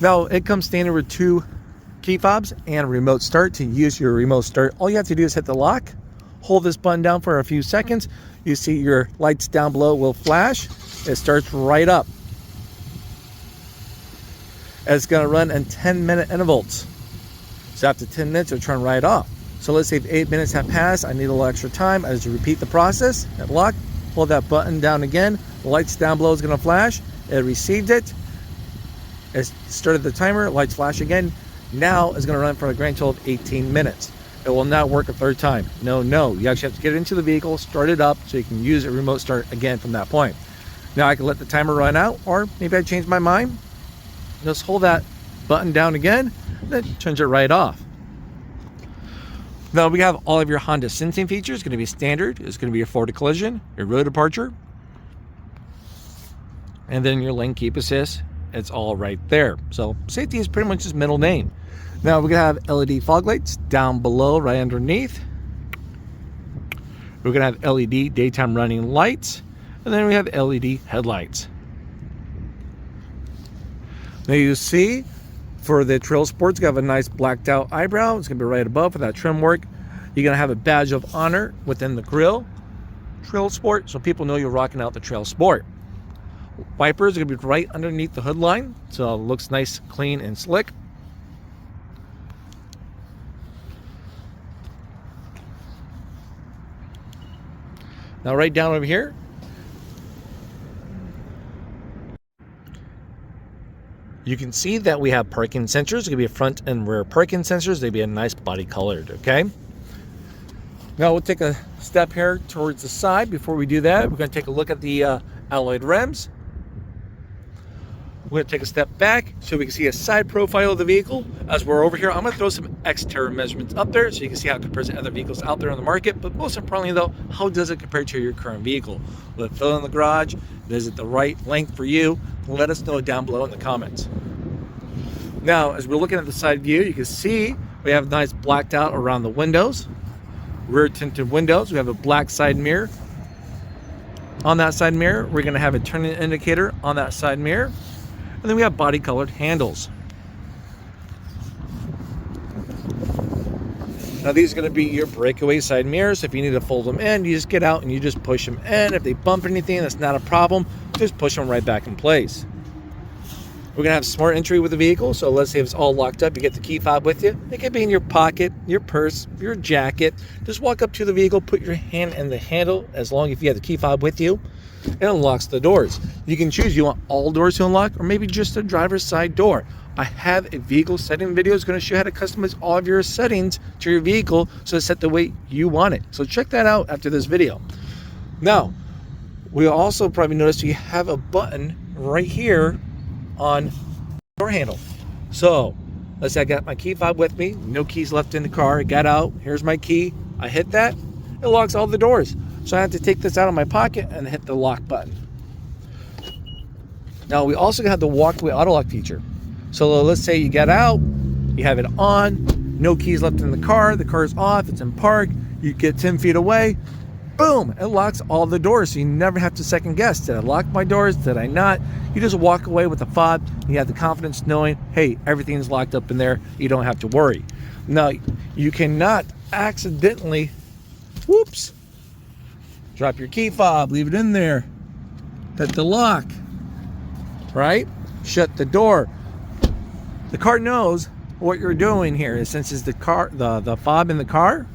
Now it comes standard with 2 key fobs and a remote start. To use your remote start, all you have to do is hit the lock, hold this button down for a few seconds. You see your lights down below will flash. It starts right up. And it's going to run in 10-minute intervals. So after 10 minutes, it'll turn right off. So let's say if 8 minutes have passed, I need a little extra time. As you repeat the process, hit lock, hold that button down again. The lights down below is going to flash. It received it. It started the timer. Lights flash again. Now it's going to run for a grand total of 18 minutes. It will not work a third time. No. You actually have to get into the vehicle, start it up, so you can use a remote start again from that point. Now I can let the timer run out, or maybe I change my mind. Just hold that button down again, then turns it right off. Now we have all of your Honda sensing features. It's going to be standard. It's going to be your forward collision, your road departure, and then your lane keep assist. It's all right there. So safety is pretty much his middle name. Now we're going to have LED fog lights down below, right underneath. We're going to have LED daytime running lights, and then we have LED headlights. Now you see, for the Trail Sport, it's going to have a nice blacked out eyebrow. It's going to be right above for that trim work. You're going to have a badge of honor within the grill, Trail Sport, so people know you're rocking out the Trail Sport. Wipers are going to be right underneath the hood line, so it looks nice, clean, and slick. Now right down over here, you can see that we have parking sensors. It's going to be front and rear parking sensors. They'd be a nice body colored, okay? Now we'll take a step here towards the side. Before we do that, we're going to take a look at the alloyed rims. We're going to take a step back so we can see a side profile of the vehicle. As we're over here, I'm going to throw some exterior measurements up there so you can see how it compares to other vehicles out there on the market. But most importantly though, how does it compare to your current vehicle? Will it fill in the garage? Is it the right length for you? Let us know down below in the comments. Now, as we're looking at the side view, you can see we have nice blacked out around the windows. Rear tinted windows. We have a black side mirror. On that side mirror, we're going to have a turning indicator on that side mirror. And then we have body colored handles. Now these are going to be your breakaway side mirrors. If you need to fold them in, you just get out and you just push them in. If they bump anything, that's not a problem. Just push them right back in place. We're going to have smart entry with the vehicle. So let's say if it's all locked up, you get the key fob with you. It could be in your pocket, your purse, your jacket. Just walk up to the vehicle, put your hand in the handle, as long as you have the key fob with you. It unlocks the doors. You can choose, you want all doors to unlock or maybe just the driver's side door. I have a vehicle setting video. It's going to show you how to customize all of your settings to your vehicle so it's set the way you want it. So check that out after this video. Now, we also probably noticed you have a button right here on the door handle. So let's say I got my key fob with me, no keys left in the car. I got out, here's my key. I hit that, it locks all the doors. So I have to take this out of my pocket and hit the lock button. Now we also have the walkway auto lock feature. So let's say you get out, you have it on, no keys left in the car's off, it's in park, you get 10 feet away, boom, it locks all the doors. So you never have to second guess, did I lock my doors, did I not? You just walk away with the fob, and you have the confidence knowing, hey, everything's locked up in there, you don't have to worry. Now, you cannot accidentally, whoops, drop your key fob, leave it in there, hit the lock, right? Shut the door. The car knows what you're doing here. It senses the fob in the car.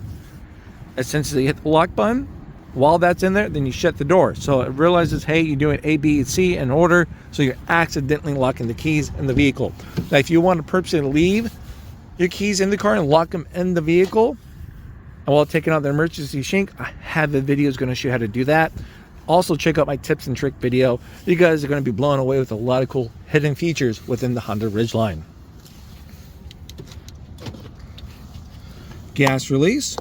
It senses that you hit the lock button. While that's in there, then you shut the door. So it realizes, hey, you're doing A, B, and C in order, so you're accidentally locking the keys in the vehicle. Now, if you want to purposely leave your keys in the car and lock them in the vehicle, and while taking out the emergency shrink, I have a video that's going to show you how to do that. Also, check out my tips and trick video. You guys are going to be blown away with a lot of cool hidden features within the Honda Ridgeline. Gas release.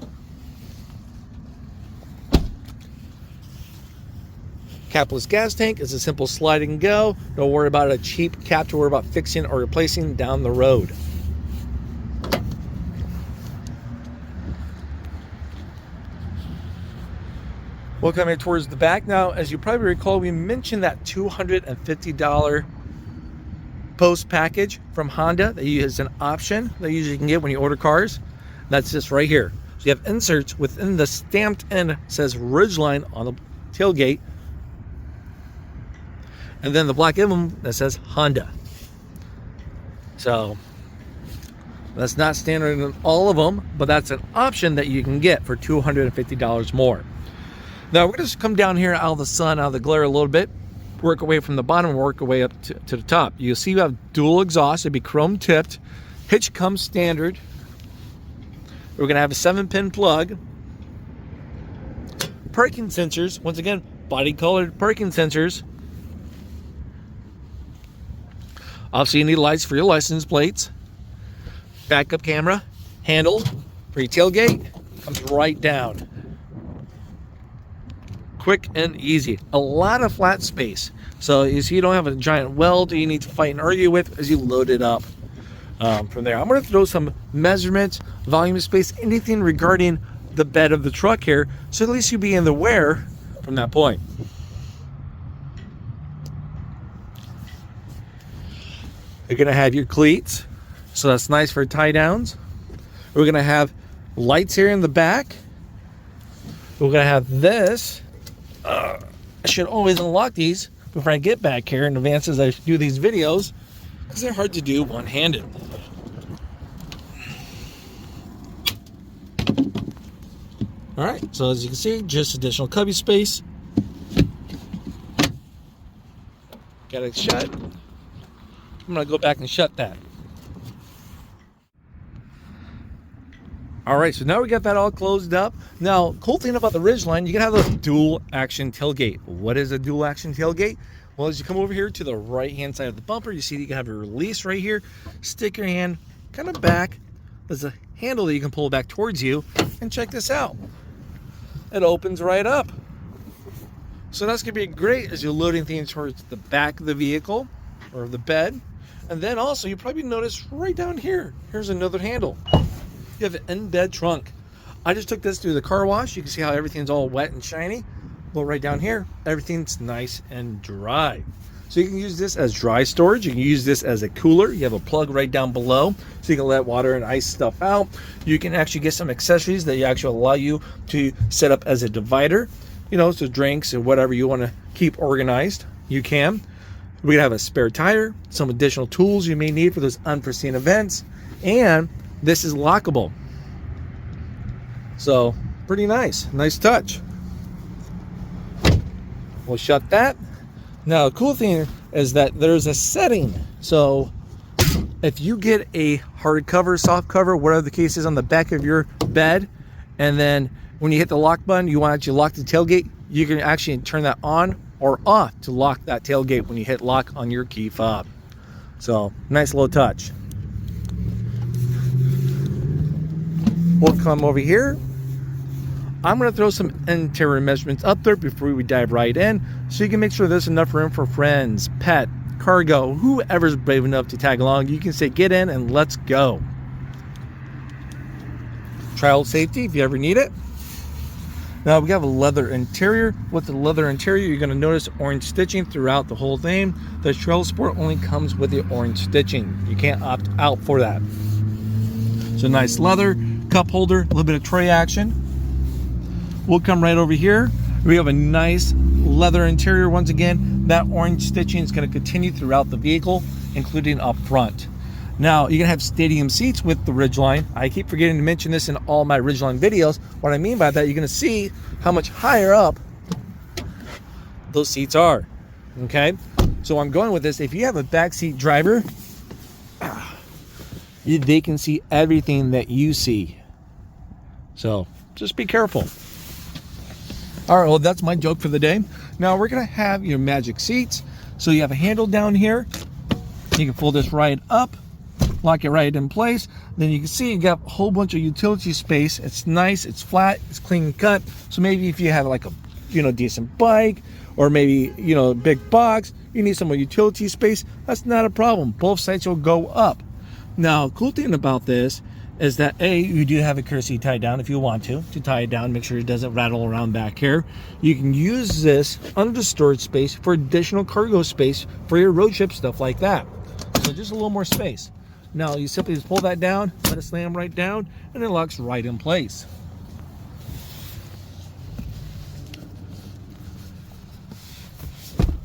Capless gas tank is a simple slide and go. Don't worry about a cheap cap to worry about fixing or replacing down the road. We'll come here towards the back. Now, as you probably recall, we mentioned that $250 post package from Honda that is an option that you usually can get when you order cars. That's just right here. So you have inserts within the stamped end, says Ridgeline on the tailgate, and then the black emblem that says Honda. So that's not standard in all of them, but that's an option that you can get for $250 more. Now we're going to come down here out of the sun, out of the glare a little bit, work away from the bottom, work our way up to the top. You'll see we have dual exhaust. It'd be chrome tipped. Hitch comes standard. We're going to have a 7-pin plug. Parking sensors, once again, body colored parking sensors. Obviously you need lights for your license plates. Backup camera, handle for your tailgate, comes right down. Quick and easy. A lot of flat space. So you see you don't have a giant weld you need to fight and argue with as you load it up. From there, I'm going to throw some measurements, volume of space, anything regarding the bed of the truck here, so at least you'll be in the wear from that point. You're going to have your cleats, so that's nice for tie downs. We're going to have lights here in the back. We're going to have this. I should always unlock these before I get back here in advance as I do these videos, because they're hard to do one-handed. All right, so as you can see, just additional cubby space. Got it shut. I'm gonna go back and shut that. All right, so now we got that all closed up. Now, cool thing about the Ridgeline, you can have a dual action tailgate. What is a dual action tailgate? Well, as you come over here to the right-hand side of the bumper, you see that you can have a release right here. Stick your hand kind of back. There's a handle that you can pull back towards you. And check this out. It opens right up. So that's gonna be great as you're loading things towards the back of the vehicle or the bed. And then also, you probably notice right down here, here's another handle. You have an in-bed trunk. I just took this through the car wash. You can see how everything's all wet and shiny. Well, right down here, everything's nice and dry. So you can use this as dry storage. You can use this as a cooler. You have a plug right down below, so you can let water and ice stuff out. You can actually get some accessories that actually allow you to set up as a divider, you know, so drinks and whatever you want to keep organized, you can. We have a spare tire, some additional tools you may need for those unforeseen events, and this is lockable. So pretty nice touch. We'll shut that. Now the cool thing is that there's a setting, so if you get a hard cover, soft cover, whatever the case is, on the back of your bed, and then when you hit the lock button you want to lock the tailgate, you can actually turn that on or off to lock that tailgate when you hit lock on your key fob. So nice little touch. We'll come over here. I'm going to throw some interior measurements up there before we dive right in, so you can make sure there's enough room for friends, pet, cargo, whoever's brave enough to tag along. You can say get in and let's go. Child safety if you ever need it. Now we have a leather interior. With the leather interior, you're going to notice orange stitching throughout the whole thing. The TrailSport only comes with the orange stitching. You can't opt out for that. So nice leather, cup holder, a little bit of tray action. We'll come right over here. We have a nice leather interior. Once again, that orange stitching is going to continue throughout the vehicle, including up front. Now, you're going to have stadium seats with the Ridgeline. I keep forgetting to mention this in all my Ridgeline videos. What I mean by that, you're going to see how much higher up those seats are. Okay? So I'm going with this. If you have a backseat driver, they can see everything that you see. So just be careful. All right, well, that's my joke for the day. Now we're going to have your magic seats. So you have a handle down here. You can fold this right up, lock it right in place. Then you can see you got a whole bunch of utility space. It's nice, it's flat, it's clean cut. So maybe if you have like a decent bike, or maybe a big box, you need some more utility space, that's not a problem. Both sides will go up. Now, cool thing about this is that you do have a car seat tied down if you want to tie it down, make sure it doesn't rattle around back here. You can use this under the storage space for additional cargo space for your road trip, stuff like that. So just a little more space. Now you simply just pull that down, let it slam right down, and it locks right in place.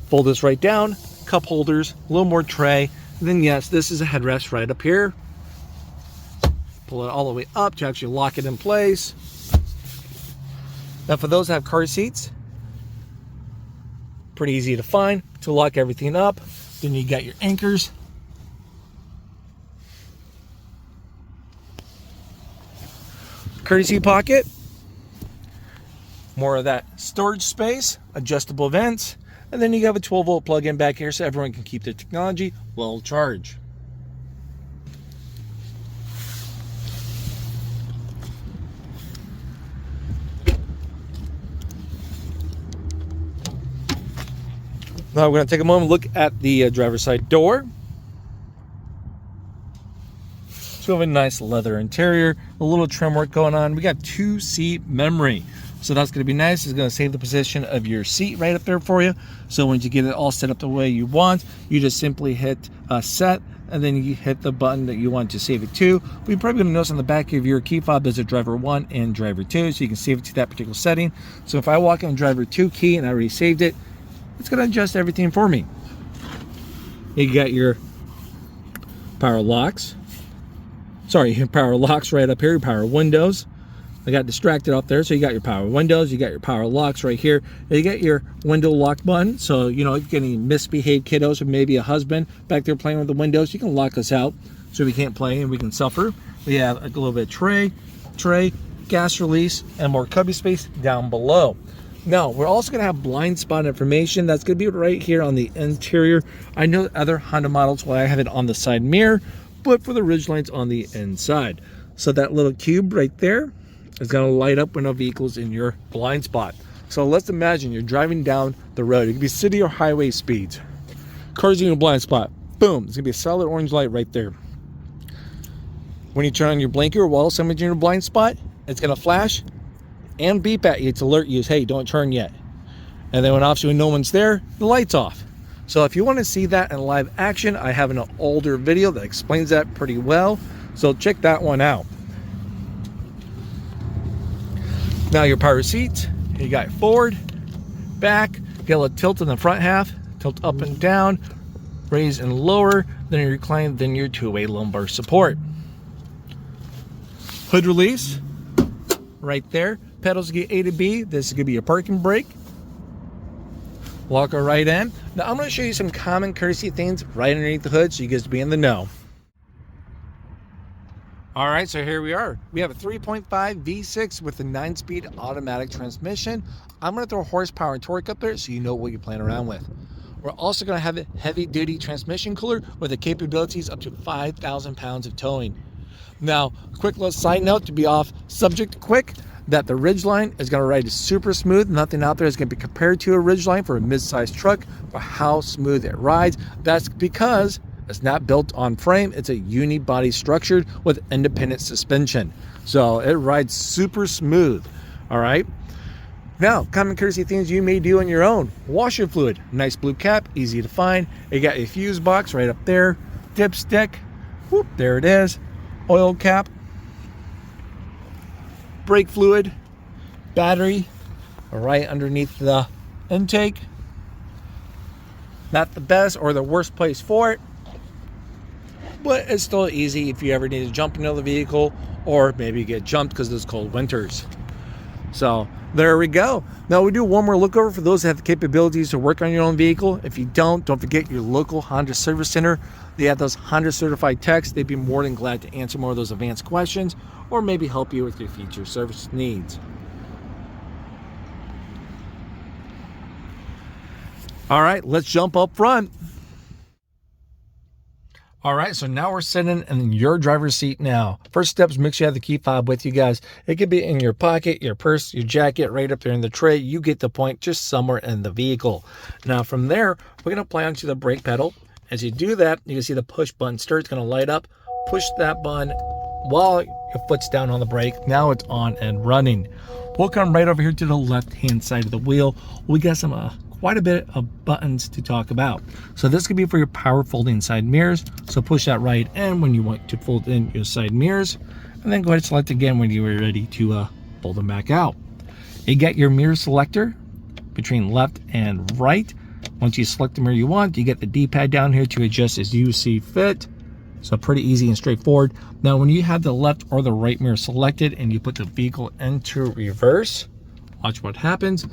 Fold this right down, cup holders, a little more tray, and then yes, this is a headrest right up here. Pull it all the way up to actually lock it in place. Now for those that have car seats, pretty easy to find to lock everything up. Then you got your anchors. Courtesy pocket. More of that storage space, adjustable vents, and then you have a 12-volt plug-in back here so everyone can keep their technology well charged. Now we're going to take a moment and look at the driver's side door. So we have a nice leather interior, a little trim work going on. We got 2-seat memory. So that's going to be nice. It's going to save the position of your seat right up there for you. So when you get it all set up the way you want, you just simply hit set, and then you hit the button that you want to save it to. We're probably going to notice on the back of your key fob there's a driver 1 and driver 2, so you can save it to that particular setting. So if I walk in driver 2 key and I already saved it, it's going to adjust everything for me. You got your power locks. Sorry, your power locks right up here, your power windows. I got distracted up there. So you got your power windows, you got your power locks right here. You got your window lock button. So, you know, if you get any misbehaved kiddos or maybe a husband back there playing with the windows, you can lock us out so we can't play and we can suffer. We have a little bit of tray, gas release, and more cubby space down below. Now, we're also going to have blind spot information. That's going to be right here on the interior. I know other Honda models, well, I have it on the side mirror, but for the Ridgeline's on the inside. So that little cube right there is going to light up when a vehicle's in your blind spot. So let's imagine you're driving down the road. It could be city or highway speeds. Car's in your blind spot. Boom. There's going to be a solid orange light right there. When you turn on your blinker while someone's in your blind spot, it's going to flash and beep at you to alert you, hey, don't turn yet. And then when obviously when no one's there, the light's off. So if you want to see that in live action, I have an older video that explains that pretty well. So check that one out. Now your power seats, you got forward, back, you got a little tilt in the front half, tilt up and down, raise and lower, then you recline, then your 2-way lumbar support. Hood release, right there. Pedals get A to B. This is going to be your parking brake. Lock her right in. Now I'm going to show you some common courtesy things right underneath the hood so you guys be in the know. All right, so here we are. We have a 3.5 V6 with a 9-speed automatic transmission. I'm going to throw horsepower and torque up there so you know what you're playing around with. We're also going to have a heavy-duty transmission cooler with the capabilities up to 5,000 pounds of towing. Now, quick little side note to be off subject quick, that the Ridgeline is going to ride super smooth. Nothing out there is going to be compared to a Ridgeline for a mid-sized truck for how smooth it rides. That's because it's not built on frame. It's a unibody structured with independent suspension. So it rides super smooth. All right. Now, common courtesy things you may do on your own. Washer fluid, nice blue cap, easy to find. You got a fuse box right up there. Dipstick, whoop, there it is. Oil cap. Brake fluid, battery, right underneath the intake. Not the best or the worst place for it, but it's still easy if you ever need to jump into the vehicle or maybe get jumped because of those cold winters. So there we go. Now we do one more look over for those that have the capabilities to work on your own vehicle. If you don't forget your local Honda service center. They have those Honda certified techs. They'd be more than glad to answer more of those advanced questions or maybe help you with your future service needs. All right, let's jump up front. All right, so now we're sitting in your driver's seat now. First steps, make sure you have the key fob with you guys. It could be in your pocket, your purse, your jacket, right up there in the tray. You get the point, just somewhere in the vehicle. Now from there, we're gonna apply onto the brake pedal. As you do that, you can see the push button stir. It's gonna light up. Push that button while your foot's down on the brake. Now it's on and running. We'll come right over here to the left-hand side of the wheel. We got some quite a bit of buttons to talk about. So this could be for your power folding side mirrors. So push that right in when you want to fold in your side mirrors, and then go ahead and select again when you are ready to fold them back out. You get your mirror selector between left and right. Once you select the mirror you want, you get the D-pad down here to adjust as you see fit. So pretty easy and straightforward. Now when you have the left or the right mirror selected and you put the vehicle into reverse, watch what happens.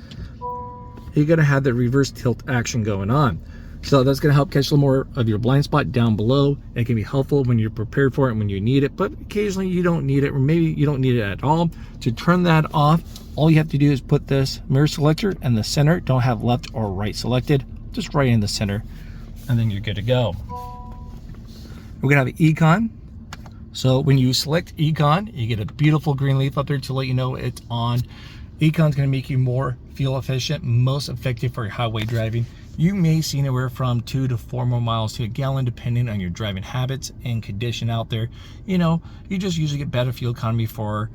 You're going to have the reverse tilt action going on. So that's going to help catch a little more of your blind spot down below. It can be helpful when you're prepared for it and when you need it, but occasionally you don't need it, or maybe you don't need it at all. To turn that off, all you have to do is put this mirror selector in the center. Don't have left or right selected, just right in the center, and then you're good to go. We're going to have Econ. So when you select Econ, you get a beautiful green leaf up there to let you know it's on. Econ's going to make you more fuel efficient, most effective for your highway driving. You may see anywhere from 2 to 4 more miles to a gallon depending on your driving habits and condition out there. You know, you just usually get better fuel economy for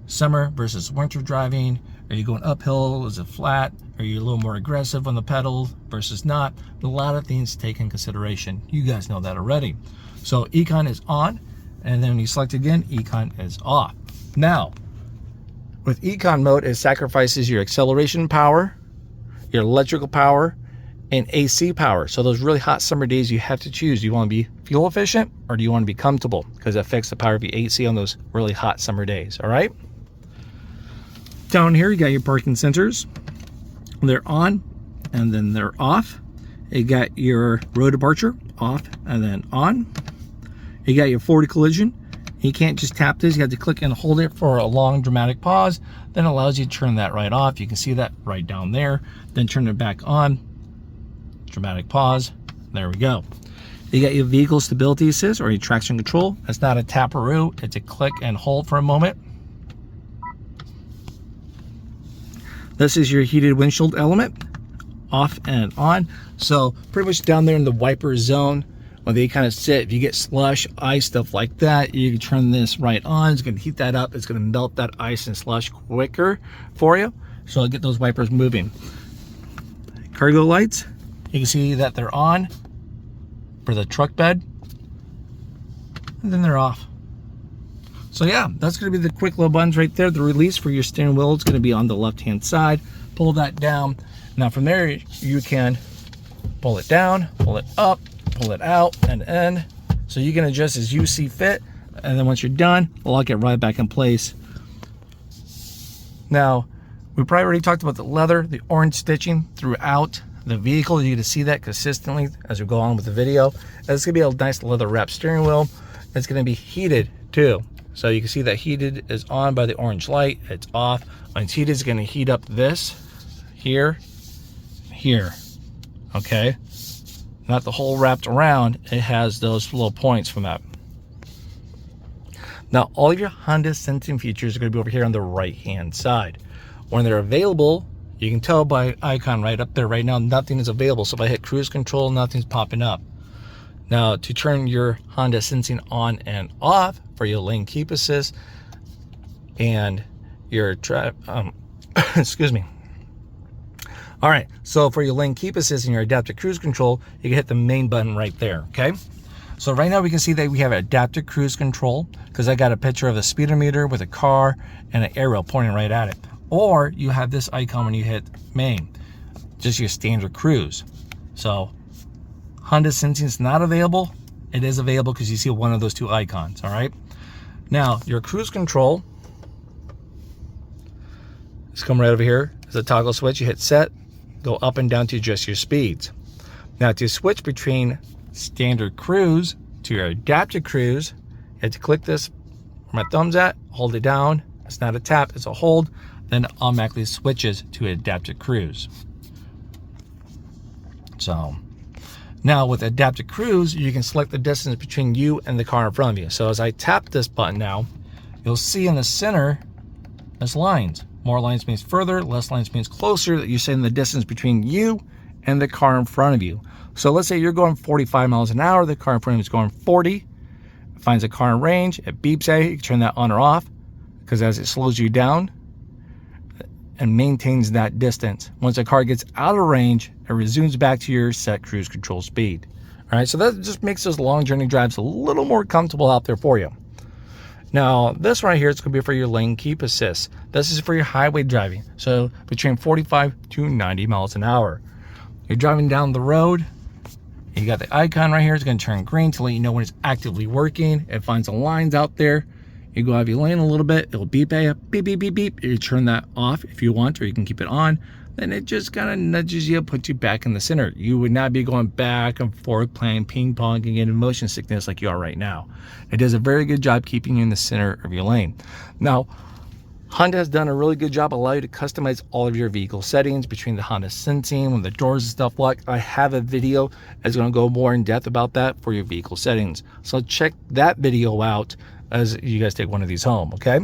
summer versus winter driving. Are you going uphill? Is it flat? Are you a little more aggressive on the pedal versus not? A lot of things to take in consideration. You guys know that already. So Econ is on, and then when you select again, Econ is off. Now, with Econ mode, it sacrifices your acceleration power, your electrical power, and AC power. So those really hot summer days, you have to choose. Do you want to be fuel efficient or do you want to be comfortable? Because it affects the power of your AC on those really hot summer days, all right? Down here, you got your parking sensors. They're on and then they're off. You got your road departure, off and then on. You got your forward collision. You can't just tap this, you have to click and hold it for a long dramatic pause. Then it allows you to turn that right off. You can see that right down there. Then turn it back on. Dramatic pause. There we go. You got your vehicle stability assist or your traction control. It's not a taparoo, it's a click and hold for a moment. This is your heated windshield element, off and on. So pretty much down there in the wiper zone, when they kind of sit, if you get slush, ice, stuff like that, you can turn this right on. It's going to heat that up. It's going to melt that ice and slush quicker for you. So I'll get those wipers moving. Cargo lights, you can see that they're on for the truck bed, and then they're off. So yeah, that's going to be the quick little buttons right there. The release for your steering wheel is going to be on the left-hand side. Pull that down. Now from there, you can pull it down, pull it up, pull it out and in. So you can adjust as you see fit. And then once you're done, lock it right back in place. Now, we probably already talked about the leather, the orange stitching throughout the vehicle. You get to see that consistently as we go on with the video. It's going to be a nice leather wrapped steering wheel. It's going to be heated too. So you can see that heated is on by the orange light. It's off. When it's heated, it's going to heat up this here, here. Okay. Not the whole wrapped around. It has those little points from that. Now, all of your Honda sensing features are going to be over here on the right-hand side. When they're available, you can tell by icon right up there. Right now, nothing is available. So if I hit cruise control, nothing's popping up. Now, to turn your Honda sensing on and off for your lane keep assist and your excuse me. All right, so for your lane keep assist and your adaptive cruise control, you can hit the main button right there, okay? So right now we can see that we have adaptive cruise control because I got a picture of the speedometer with a car and an arrow pointing right at it. Or you have this icon when you hit main, just your standard cruise. So Honda sensing is not available. It is available because you see one of those two icons, all right? Now, your cruise control is come right over here. There's a toggle switch. You hit set, go up and down to adjust your speeds. Now, to switch between standard cruise to your adaptive cruise, you have to click this where my thumb's at, hold it down. It's not a tap, it's a hold. Then it automatically switches to adaptive cruise. So now with adaptive cruise, you can select the distance between you and the car in front of you. So as I tap this button now, you'll see in the center, there's lines. More lines means further, less lines means closer. That you're saying the distance between you and the car in front of you. So let's say you're going 45 miles an hour, the car in front of you is going 40. It finds a car in range, it beeps at you, you can turn that on or off, because as it slows you down, and maintains that distance. Once the car gets out of range, it resumes back to your set cruise control speed. All right, so that just makes those long journey drives a little more comfortable out there for you. Now, this right here is going to be for your lane keep assist. This is for your highway driving, so between 45 to 90 miles an hour. You're driving down the road, you got the icon right here. It's going to turn green to let you know when it's actively working. It finds the lines out there. You go out of your lane a little bit, it'll beep, beep, beep, beep, beep. You turn that off if you want, or you can keep it on. Then it just kind of nudges you, puts you back in the center. You would not be going back and forth playing ping pong and getting motion sickness like you are right now. It does a very good job keeping you in the center of your lane. Now, Honda has done a really good job allowing you to customize all of your vehicle settings between the Honda Sensing, when the doors and stuff lock. I have a video that's going to go more in depth about that for your vehicle settings. So check that video out as you guys take one of these home, okay?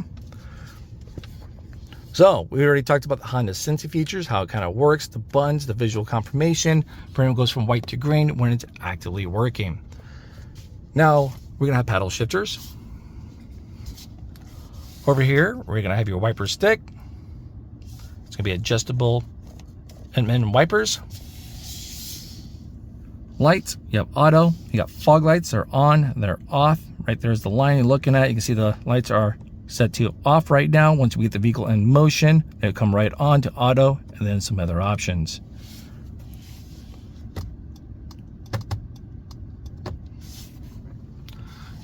So we already talked about the Honda Sensing features, how it kind of works, the buttons, the visual confirmation. Frame goes from white to green when it's actively working. Now we're gonna have paddle shifters. Over here, we're gonna have your wiper stick. It's gonna be adjustable and wipers. Lights, you have auto. You got fog lights, they're on, they're off. Right there's the line you're looking at. You can see the lights are set to off right now. Once we get the vehicle in motion, it'll come right on to auto, and then some other options.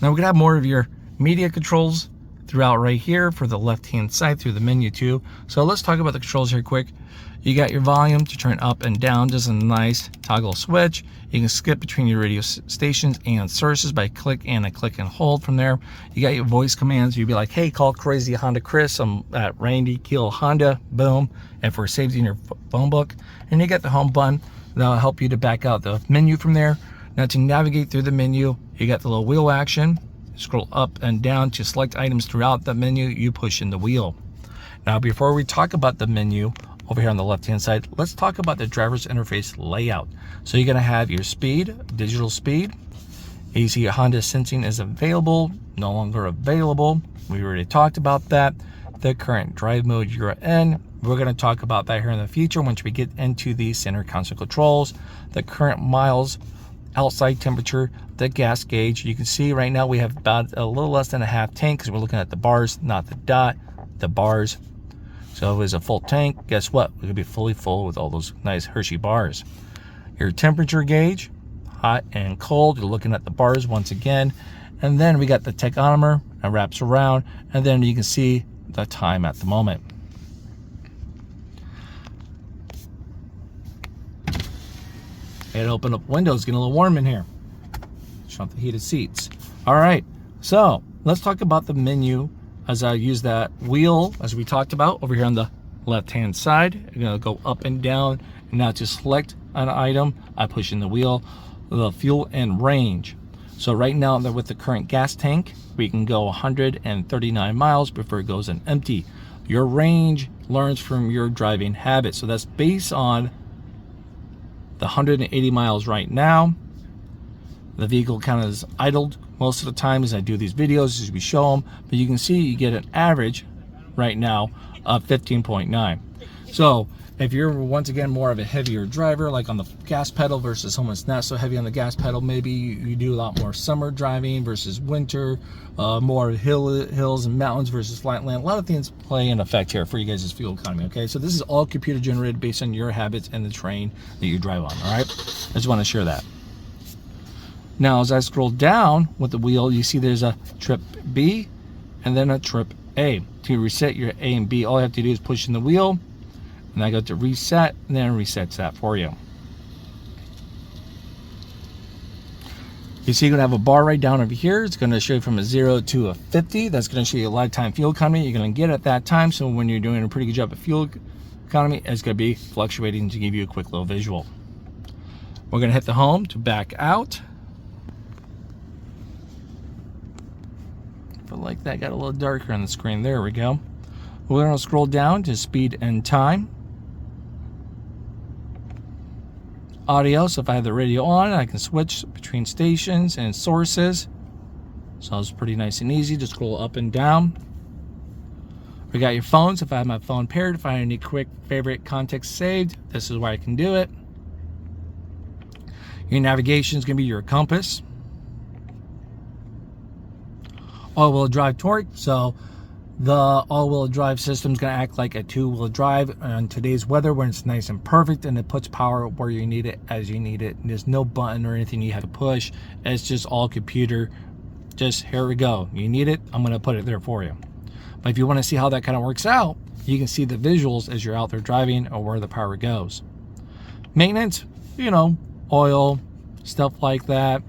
Now we're gonna have more of your media controls throughout right here for the left hand side through the menu too. So let's talk about the controls here quick. You got your volume to turn up and down, just a nice toggle switch. You can skip between your radio stations and sources by click and hold from there. You got your voice commands. You'd be like, hey, call Crazy Honda Chris. I'm at Randy Kuehl Honda, boom. And for safety in your phone book. And you got the home button. That'll help you to back out the menu from there. Now to navigate through the menu, you got the little wheel action. Scroll up and down to select items throughout the menu. You push in the wheel. Now before we talk about the menu, over here on the left hand side, let's talk about the driver's interface layout. So you're going to have your speed, digital speed. You see your Honda Sensing is available, no longer available. We already talked about that. The current drive mode you're in, we're going to talk about that here in the future once we get into the center console controls. The current miles, outside temperature, the gas gauge. You can see right now we have about a little less than a half tank because we're looking at the bars, not the dot, the bars. So if it was a full tank, guess what? It could be fully full with all those nice Hershey bars. Your temperature gauge, hot and cold. You're looking at the bars once again. And then we got the tachometer that wraps around. And then you can see the time at the moment. And open up windows, getting a little warm in here. Shut the heated seats. All right, so let's talk about the menu. As I use that wheel, as we talked about over here on the left hand side, you're gonna go up and down. And now to select an item, I push in the wheel, the fuel and range. So right now with the current gas tank, we can go 139 miles before it goes in empty. Your range learns from your driving habits. So that's based on the 180 miles right now. The vehicle kind of is idled most of the time as I do these videos, as we show them, but you can see you get an average right now of 15.9. So if you're once again more of a heavier driver, like on the gas pedal versus someone that's not so heavy on the gas pedal, maybe you do a lot more summer driving versus winter, more hills and mountains versus flat land. A lot of things play in effect here for you guys' fuel economy, okay? So this is all computer generated based on your habits and the terrain that you drive on, all right? I just want to share that. Now, as I scroll down with the wheel, you see there's a trip B and then a trip A. To reset your A and B, all you have to do is push in the wheel, and I go to reset, and then it resets that for you. You see you're going to have a bar right down over here. It's going to show you from a 0 to a 50. That's going to show you a lifetime fuel economy you're going to get at that time. So when you're doing a pretty good job of fuel economy, it's going to be fluctuating to give you a quick little visual. We're going to hit the home to back out. Like that got a little darker on the screen. There we go. We're going to scroll down to speed and time. Audio, so if I have the radio on, I can switch between stations and sources. So it's pretty nice and easy to scroll up and down. We got your phones. If I have my phone paired, if I have any quick favorite context saved, this is where I can do it. Your navigation is going to be your compass. All-wheel drive torque. So the all-wheel drive system is going to act like a two-wheel drive on today's weather when it's nice and perfect, and it puts power where you need it as you need it. And there's no button or anything you have to push. It's just all computer. Just here we go. You need it, I'm going to put it there for you. But if you want to see how that kind of works out, you can see the visuals as you're out there driving or where the power goes. Maintenance, you know, oil, stuff like that.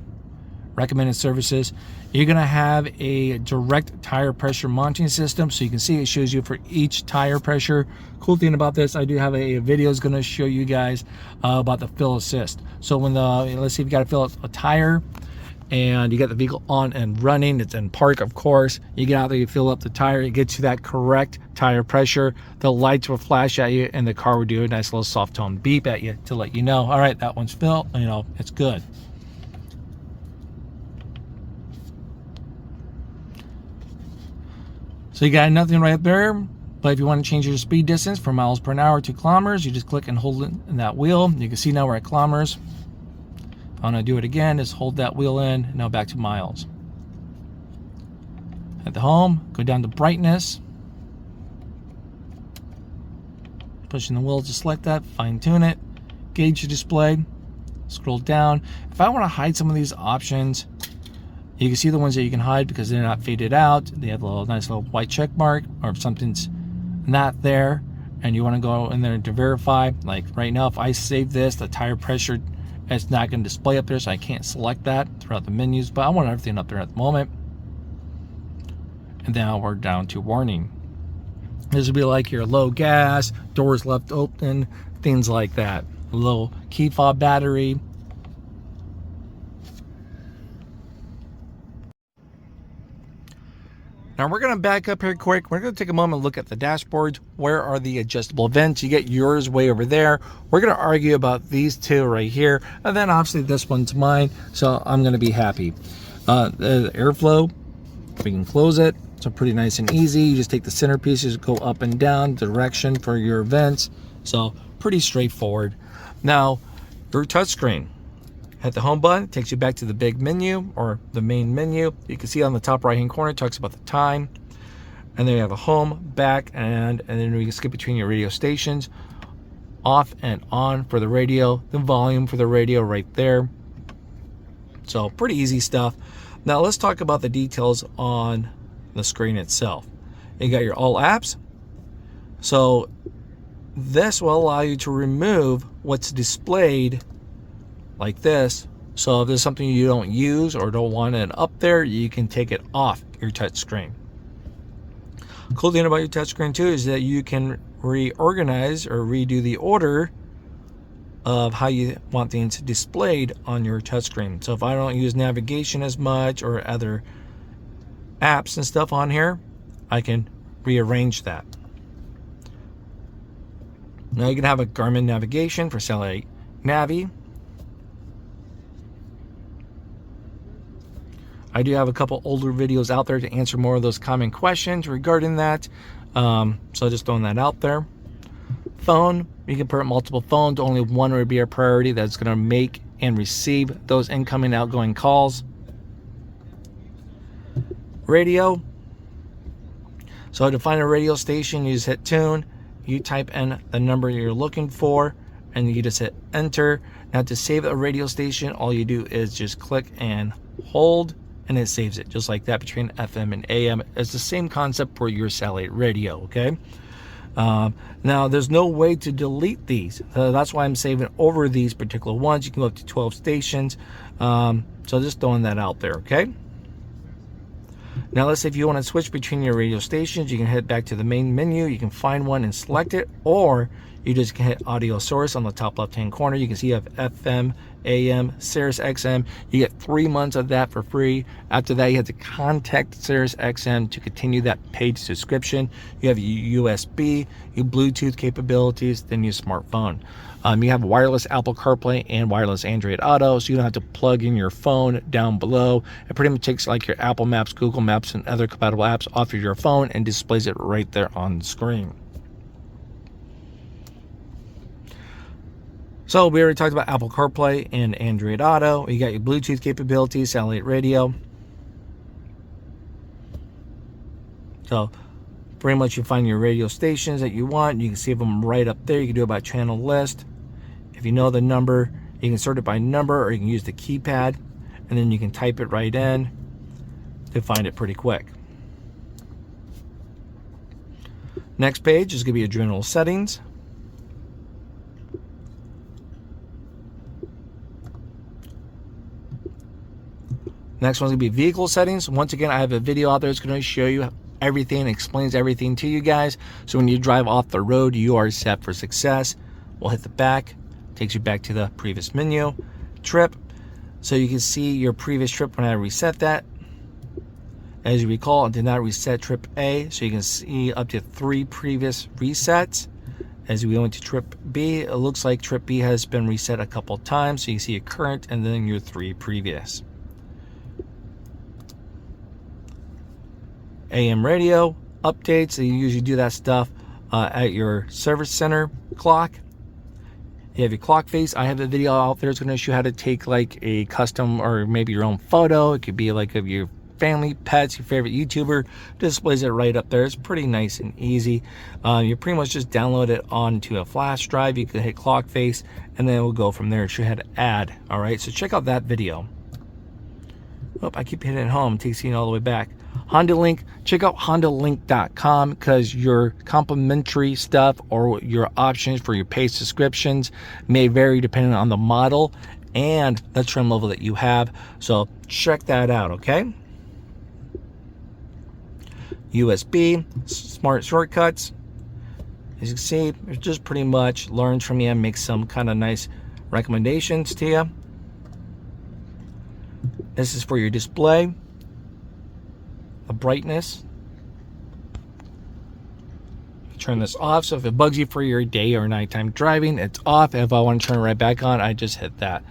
Recommended services. You're going to have a direct tire pressure monitoring system, so you can see it shows you for each tire pressure. Cool thing about this, I do have a video is going to show you guys about the fill assist. So when let's see if you got to fill up a tire and you got the vehicle on and running, it's in park, of course. You get out there, you fill up the tire, it gets you that correct tire pressure. The lights will flash at you and the car will do a nice little soft tone beep at you to let you know, all right, that one's filled, you know, it's good. So you got nothing right there, but if you want to change your speed distance from miles per hour to kilometers, you just click and hold it in that wheel. You can see now we're at kilometers. I'm going to do it again, just hold that wheel in, now back to miles. At the home, go down to brightness. Pushing the wheel to select that, fine tune it. Gauge your display, scroll down. If I want to hide some of these options, you can see the ones that you can hide because they're not faded out. They have a little nice little white check mark, or if something's not there and you want to go in there to verify, like right now, if I save this, the tire pressure, it's not going to display up there, so I can't select that throughout the menus, but I want everything up there at the moment. And now we're down to warning. This would be like your low gas, doors left open, things like that. A little key fob battery. Now we're going to back up here quick. We're going to take a moment and look at the dashboards. Where are the adjustable vents? You get yours way over there. We're going to argue about these two right here. And then obviously this one's mine, so I'm going to be happy. The airflow, we can close it. So pretty nice and easy. You just take the center pieces, go up and down, direction for your vents. So pretty straightforward. Now, your touchscreen. At the home button, it takes you back to the big menu or the main menu. You can see on the top right hand corner, it talks about the time. And then you have a home, back, and then we can skip between your radio stations. Off and on for the radio, the volume for the radio right there. So pretty easy stuff. Now let's talk about the details on the screen itself. You got your all apps. So this will allow you to remove what's displayed like this. So if there's something you don't use or don't want it up there, you can take it off your touch screen. Cool thing about your touch screen too is that you can reorganize or redo the order of how you want things displayed on your touch screen. So if I don't use navigation as much or other apps and stuff on here, I can rearrange that. Now you can have a Garmin navigation for satellite Navi. I do have a couple older videos out there to answer more of those common questions regarding that. So just throwing that out there. Phone, you can put multiple phones. Only one would be a priority that's going to make and receive those incoming outgoing calls. Radio. So to find a radio station, you just hit tune. You type in the number you're looking for and you just hit enter. Now to save a radio station, all you do is just click and hold, and it saves it just like that between FM and AM. It's the same concept for your satellite radio, okay? Now there's no way to delete these. That's why I'm saving over these particular ones. You can go up to 12 stations. So just throwing that out there, okay? Now let's say if you want to switch between your radio stations, you can head back to the main menu. You can find one and select it, or You just hit audio source on the top left hand corner. You can see you have FM, AM, Sirius XM. You get 3 months of that for free. After that, you have to contact Sirius XM to continue that paid subscription. You have USB, your Bluetooth capabilities, then your smartphone. You have wireless Apple CarPlay and wireless Android Auto, so you don't have to plug in your phone down below. It pretty much takes like your Apple Maps, Google Maps, and other compatible apps off of your phone and displays it right there on the screen. So we already talked about Apple CarPlay and Android Auto. You got your Bluetooth capabilities, satellite radio. So pretty much you find your radio stations that you want. You can save them right up there. You can do it by channel list. If you know the number, you can sort it by number, or you can use the keypad, and then you can type it right in to find it pretty quick. Next page is going to be your general settings. Next one's going to be vehicle settings. Once again, I have a video out there that's going to show you everything, explains everything to you guys. So when you drive off the road, you are set for success. We'll hit the back, takes you back to the previous menu. Trip, so you can see your previous trip when I reset that. As you recall, I did not reset trip A, so you can see up to 3 previous resets. As we go into trip B, it looks like trip B has been reset a couple times, so you see your current and then your 3 previous. AM radio updates, so you usually do that stuff at your service center clock. You have your clock face. I have a video out there that's going to show you how to take like a custom or maybe your own photo. It could be like of your family, pets, your favorite YouTuber. Displays it right up there. It's pretty nice and easy. You pretty much just download it onto a flash drive. You can hit clock face, and then we'll go from there. Show you how to add. All right, so check out that video. Oh, I keep hitting home. It takes you all the way back. HondaLink, check out HondaLink.com, because your complimentary stuff or your options for your paid subscriptions may vary depending on the model and the trim level that you have. So check that out, okay? USB, smart shortcuts. As you can see, it just pretty much learns from you and makes some kind of nice recommendations to you. This is for your display. The brightness. Turn this off, so if it bugs you for your day or nighttime driving, it's off. If I want to turn it right back on, I just hit that.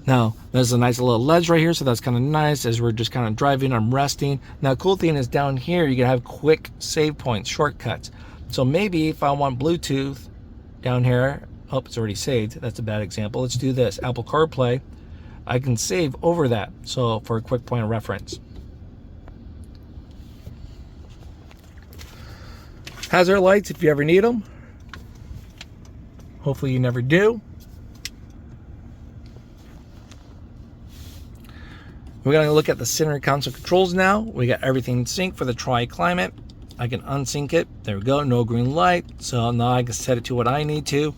Now there's a nice little ledge right here, so that's kind of nice as we're just kind of driving. I'm resting. Now cool thing is down here you can have quick save points, shortcuts. So maybe if I want Bluetooth down here, oh, it's already saved, that's a bad example. Let's do this, Apple CarPlay. I can save over that, so for a quick point of reference. Hazard lights if you ever need them. Hopefully you never do. We're going to look at the center console controls now. We got everything in sync for the tri-climate. I can unsync it. There we go, no green light. So now I can set it to what I need to.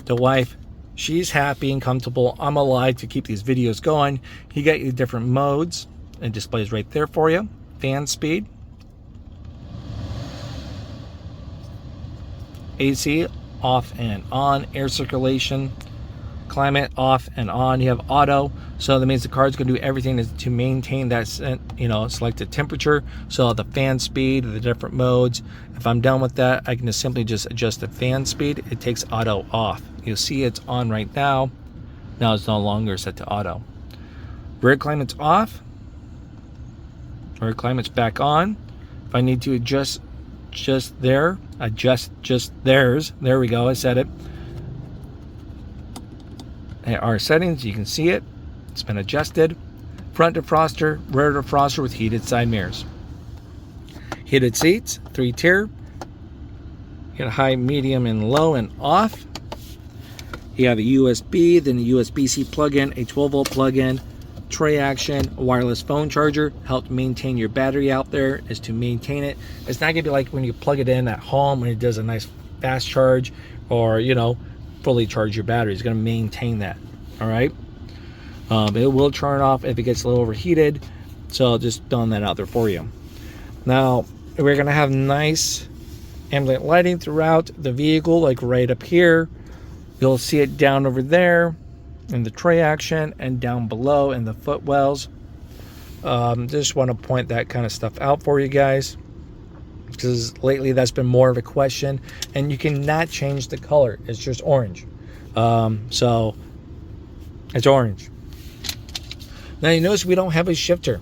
The wife, she's happy and comfortable. I'm alive to keep these videos going. You got your different modes. It displays right there for you. Fan speed. AC off and on, air circulation, climate off and on. You have auto, so that means the car is going to do everything to maintain that selected temperature. So the fan speed, the different modes. If I'm done with that, I can just simply adjust the fan speed. It takes auto off. You'll see it's on right now. Now it's no longer set to auto. Rear climate's off. Rear climate's back on. If I need to adjust just theirs, there we go, I said it. And our settings, you can see it, it's been adjusted. Front defroster, rear defroster with heated side mirrors. Heated seats, 3-tier. You got high, medium, and low and off. You have a USB, then a USB-C plug-in, a 12-volt plug-in, tray action, a wireless phone charger. Help maintain your battery out there, is to maintain it. It's not gonna be like when you plug it in at home when it does a nice fast charge, or fully charge your battery. It's gonna maintain that. All right. It will turn off if it gets a little overheated, so just throwing that out there for you. Now we're gonna have nice Ambient lighting throughout the vehicle, like right up here. You'll see it down over there in the tray action and down below in the footwells. Just want to point that kind of stuff out for you guys, because lately that's been more of a question, and you cannot change the color. It's just orange. So it's orange. Now you notice we don't have a shifter.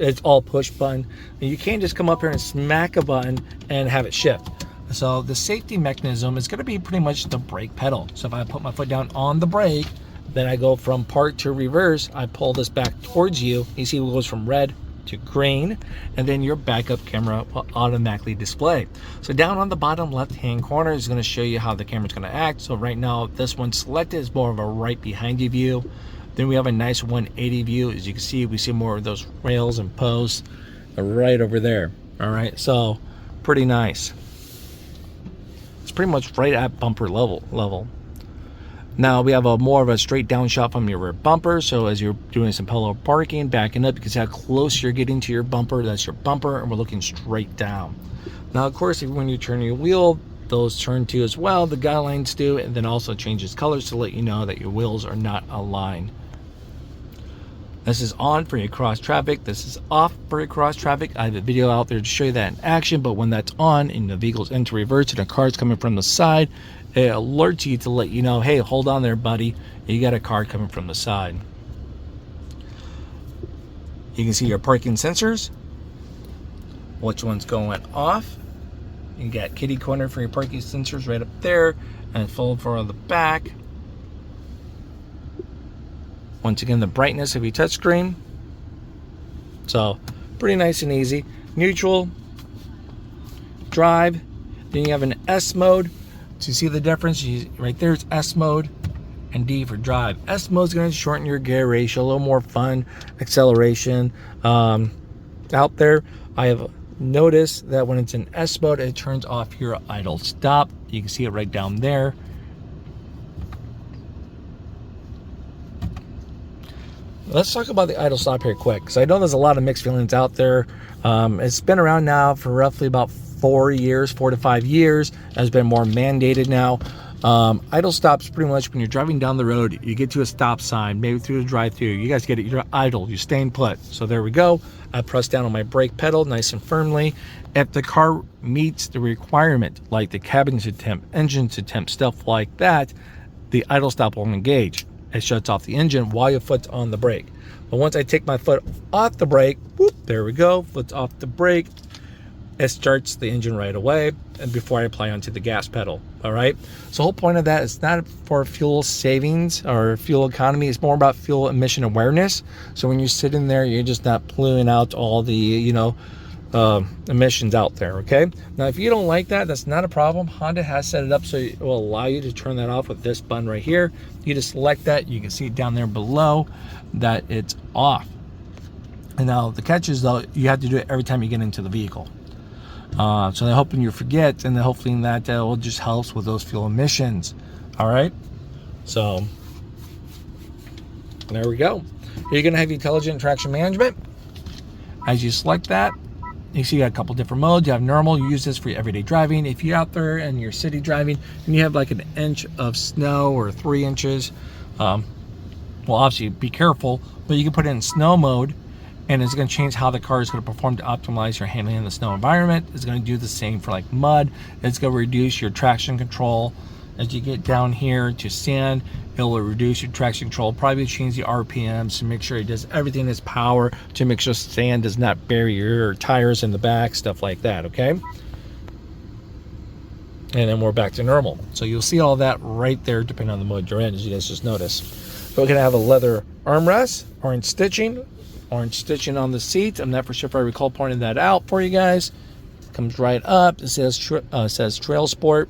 It's all push button. And you can't just come up here and smack a button and have it shift. So the safety mechanism is going to be pretty much the brake pedal. So if I put my foot down on the brake, then I go from park to reverse, I pull this back towards you. You see it goes from red to green, and then your backup camera will automatically display. So down on the bottom left hand corner is going to show you how the camera is going to act. So right now this one selected is more of a right behind you view. Then we have a nice 180 view. As you can see, we see more of those rails and posts right over there. All right, so pretty nice. It's pretty much right at bumper level. Now we have a more of a straight down shot from your rear bumper. So as you're doing some parallel parking, backing up, you can see how close you're getting to your bumper. That's your bumper, and we're looking straight down. Now, of course, when you turn your wheel, those turn too as well. The guidelines do, and then also changes colors to let you know that your wheels are not aligned. This is on for your cross traffic. This is off for your cross traffic. I have a video out there to show you that in action, but when that's on and the vehicle's into reverse and a car's coming from the side, it alerts you to let you know, hey, hold on there, buddy. You got a car coming from the side. You can see your parking sensors, which one's going off. You got kitty corner for your parking sensors right up there, and full for the back. Once again, the brightness of your touchscreen. So pretty nice and easy. Neutral, drive. Then you have an S mode. So you see the difference? Right there is S mode and D for drive. S mode is going to shorten your gear ratio, a little more fun, acceleration. Out there, I have noticed that when it's in S mode, it turns off your idle stop. You can see it right down there. Let's talk about the idle stop here quick, because I know there's a lot of mixed feelings out there. It's been around now for roughly about 4 to 5 years. Has been more mandated now. Idle stops pretty much when you're driving down the road, you get to a stop sign, maybe through the drive-through, you guys get it, you're idle, you're staying put. So there we go. I press down on my brake pedal nice and firmly. If the car meets the requirement, like the cabin to temp, engine to temp, stuff like that, the idle stop will engage. It shuts off the engine while your foot's on the brake. But once I take my foot off the brake, whoop, there we go, foot's off the brake, it starts the engine right away, and before I apply onto the gas pedal. All right, so the whole point of that is not for fuel savings or fuel economy. It's more about fuel emission awareness. So when you're sitting there, you're just not polluting out all the emissions out there. Okay, now if you don't like that, that's not a problem. Honda has set it up so it will allow you to turn that off with this button right here. You just select that. You can see it down there below that it's off. And now the catch is, though, you have to do it every time you get into the vehicle. So they're hoping you forget, and they're hoping that will just helps with those fuel emissions. All right, so there we go. You're going to have intelligent traction management. As you select that, you see you got a couple different modes. You have normal. You use this for your everyday driving. If you're out there and you're city driving and you have like an inch of snow or 3 inches, well, obviously be careful, but you can put it in snow mode, and it's going to change how the car is going to perform to optimize your handling in the snow environment. It's going to do the same for like mud. It's going to reduce your traction control. As you get down here to sand, it will reduce your traction control, probably change the RPMs to make sure it does everything in its power to make sure sand does not bury your tires in the back, stuff like that, okay? And then we're back to normal. So you'll see all that right there depending on the mode you're in, as you guys just noticed. We're going to have a leather armrest, orange stitching on the seat. I'm not for sure if I recall pointing that out for you guys. Comes right up. It says TrailSport.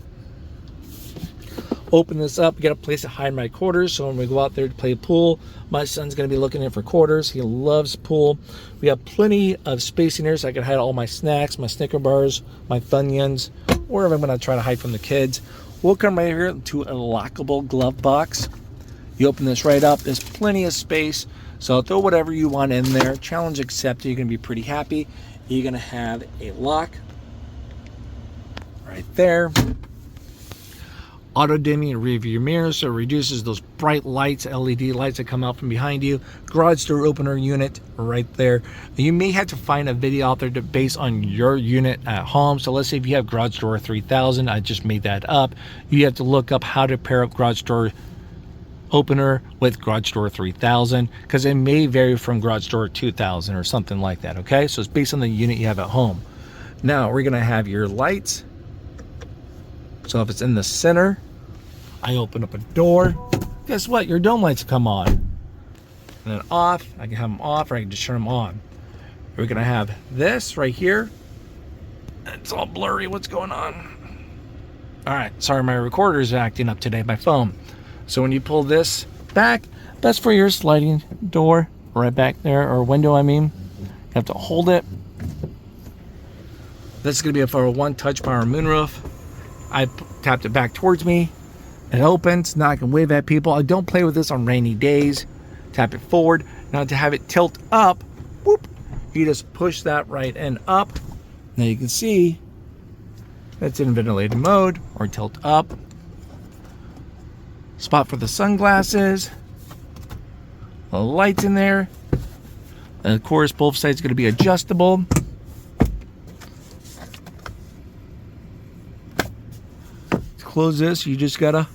Open this up, get a place to hide my quarters, so when we go out there to play pool, my son's going to be looking in for quarters. He loves pool. We have plenty of space in here, so I can hide all my snacks, my Snicker bars, my Funyuns, wherever I'm going to try to hide from the kids. We'll come right here to a lockable glove box. You open this right up, there's plenty of space, so throw whatever you want in there. Challenge accepted. You're going to be pretty happy. You're going to have a lock right there. Auto dimming rear view mirror, so it reduces those bright lights, LED lights that come out from behind you. Garage door opener unit right there. You may have to find a video out there based on your unit at home. So let's say if you have garage door 3000, I just made that up. You have to look up how to pair up garage door opener with garage door 3000, because it may vary from garage door 2000 or something like that. Okay, so it's based on the unit you have at home. Now we're gonna have your lights. So if it's in the center, I open up a door, guess what? Your dome lights come on. And then off, I can have them off, or I can just turn them on. We're gonna have this right here. It's all blurry, what's going on? All right, sorry, my recorder is acting up today, my phone. So when you pull this back, that's for your sliding door right back there, or window, I mean. You have to hold it. This is gonna be for a one-touch power moonroof. I tapped it back towards me. It opens. Now I can wave at people. I don't play with this on rainy days. Tap it forward. Now to have it tilt up, whoop, you just push that right and up. Now you can see that's in ventilated mode, or tilt up. Spot for the sunglasses. The lights in there. And of course, both sides are going to be adjustable. Close this, you just gotta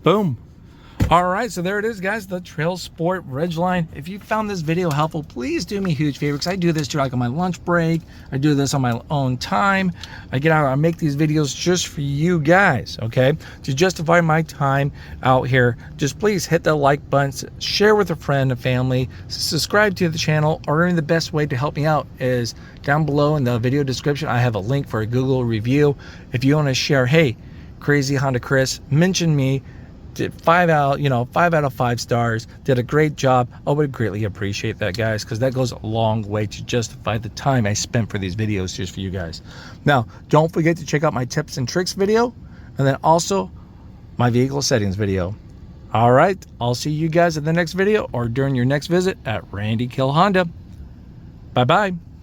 boom. All right, so there it is, guys, the TrailSport Ridgeline. If you found this video helpful, please do me a huge favor, because I do this like on my lunch break. I do this on my own time. I get out, I make these videos just for you guys, okay? To justify my time out here, just please hit the like button, share with a friend and family, subscribe to the channel, or the best way to help me out is down below in the video description. I have a link for a Google review. If you want to share, hey, Crazy Honda Chris, mention me, did 5 out of 5 stars, did a great job. I would greatly appreciate that, guys, because that goes a long way to justify the time I spent for these videos just for you guys. Now, don't forget to check out my tips and tricks video, and then also my vehicle settings video. All right, I'll see you guys in the next video or during your next visit at Randy Kuehl Honda. Bye-bye.